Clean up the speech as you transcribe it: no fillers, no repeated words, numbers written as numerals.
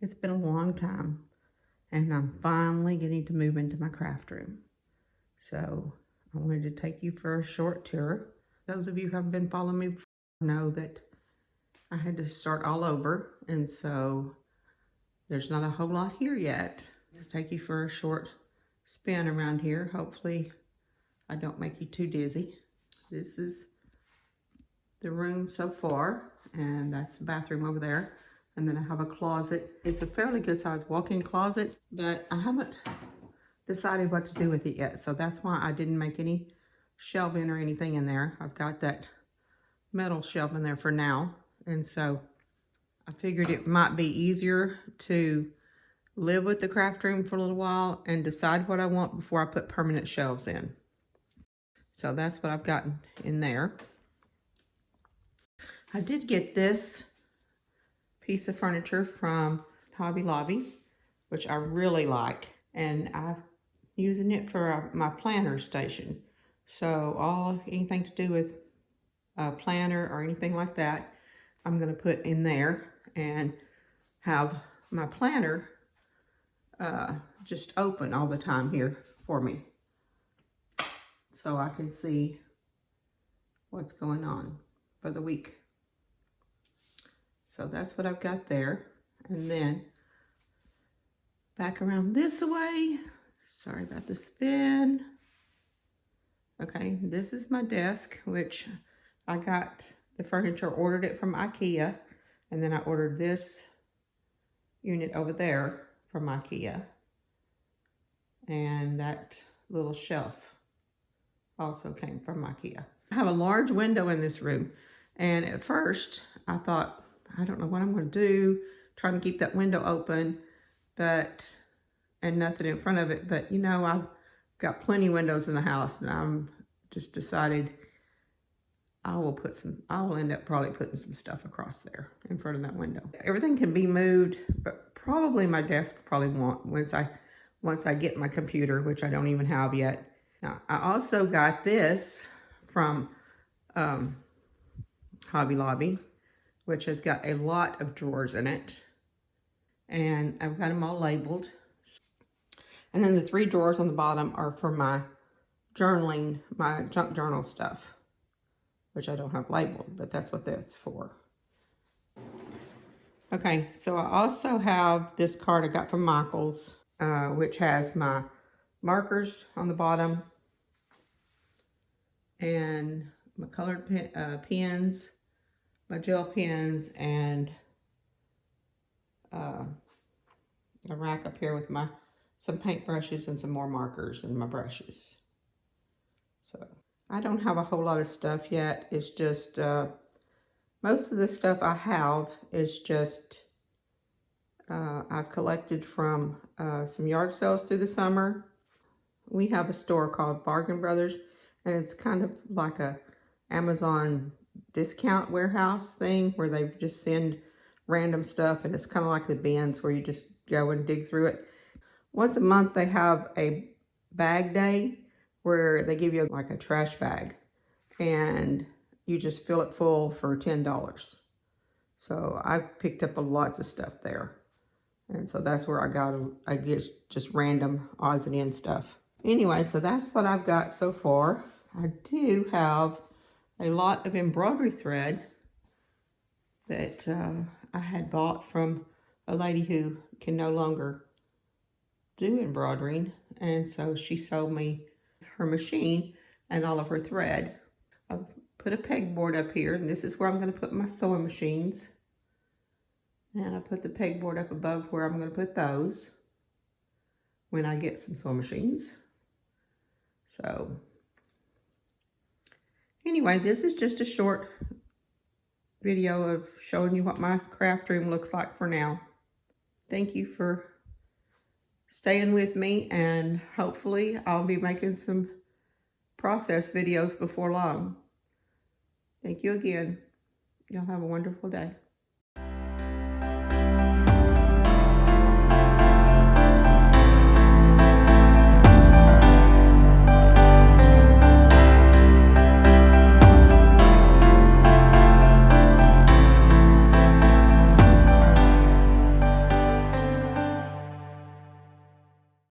It's been a long time, and I'm finally getting to move into my craft room. So I wanted to take you for a short tour. Those of you who have been following me know that I had to start all over, and so there's not a whole lot here yet. Just take you for a short spin around here. Hopefully I don't make you too dizzy. This is the room so far, and that's the bathroom over there. And then I have a closet. It's a fairly good sized walk-in closet, but I haven't decided what to do with it yet. So that's why I didn't make any shelving or anything in there. I've got that metal shelf in there for now. And so I figured it might be easier to live with the craft room for a little while and decide what I want before I put permanent shelves in. So that's what I've gotten in there. I did get this piece of furniture from Hobby Lobby, which I really like, and I'm using it for my planner station. So anything to do with a planner or anything like that, I'm going to put in there and have my planner just open all the time here for me, so I can see what's going on for the week. So that's what I've got there. And then back around this way, sorry about the spin. Okay, this is my desk, which I got the furniture, ordered it from IKEA, and then I ordered this unit over there from IKEA. And that little shelf also came from IKEA. I have a large window in this room, and at first I thought, I don't know what I'm going to do, trying to keep that window open, and nothing in front of it. But you know, I've got plenty of windows in the house, and I'm just decided I will end up probably putting some stuff across there in front of that window. Everything can be moved, but probably my desk probably won't once I get my computer, which I don't even have yet. Now, I also got this from Hobby Lobby, which has got a lot of drawers in it, and I've got them all labeled. And then the 3 drawers on the bottom are for my journaling, my junk journal stuff, which I don't have labeled, but that's what that's for. Okay, so I also have this card I got from Michaels, which has my markers on the bottom and my colored pens, my gel pens, and a rack up here with some paint brushes and some more markers and my brushes. So I don't have a whole lot of stuff yet. It's just most of the stuff I have is just I've collected from some yard sales through the summer. We have a store called Bargain Brothers, and it's kind of like a Amazon discount warehouse thing where they just send random stuff, and it's kind of like the bins where you just go and dig through it. Once a month they have a bag day where they give you like a trash bag, and you just fill it full for $10. So I picked up lots of stuff there, and so that's where I get just random odds and ends stuff. Anyway, so that's what I've got so far. I do have a lot of embroidery thread that I had bought from a lady who can no longer do embroidering, and so she sold me her machine and all of her thread. I've put a pegboard up here, and this is where I'm going to put my sewing machines, and I put the pegboard up above where I'm going to put those when I get some sewing machines. So anyway, this is just a short video of showing you what my craft room looks like for now. Thank you for staying with me, and hopefully I'll be making some process videos before long. Thank you again. Y'all have a wonderful day.